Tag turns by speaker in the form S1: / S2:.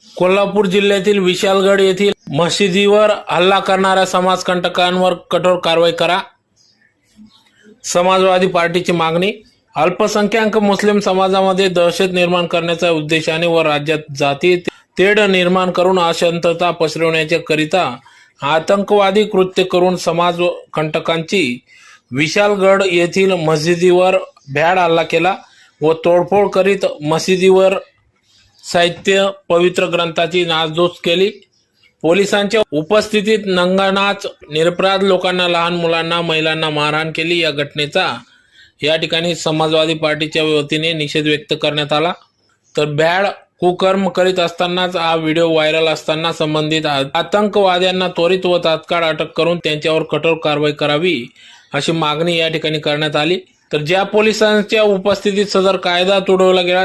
S1: कोल्हापूर जिल्ह्यातील विशालगड येथील मशिदीवर हल्ला करणाऱ्या समाजकंटकांवर कठोर कारवाई करा. समाजवादी पार्टीची मागणी. अल्पसंख्याक मुस्लिम समाजामध्ये दहशत निर्माण करण्याच्या उद्देशाने व राज्यात जाती तेढ निर्माण करून अशांतता पसरवण्याच्या करिता आतंकवादी कृत्य करून समाजकंटकांची विशालगड येथील मशिदीवर भ्याड हल्ला केला व तोडफोड करीत मशिदीवर साहित्य पवित्र ग्रंथाची नासधूस केली. पोलिसांच्या उपस्थितीत नंगानाच निरपराध लोकांना, लहान मुलांना, महिलांना मारहाण केली. या घटनेचा या ठिकाणी समाजवादी पार्टीच्या वतीने निषेध व्यक्त करण्यात आला. तर भ्याड कुकर्म करीत असतानाच हा व्हिडिओ व्हायरल असताना संबंधित आतंकवाद्यांना त्वरित व तात्काळ अटक करून त्यांच्यावर कठोर कारवाई करावी अशी मागणी या ठिकाणी करण्यात आली. तर ज्या पोलिसांच्या उपस्थितीत सदर कायदा तुडवला गेला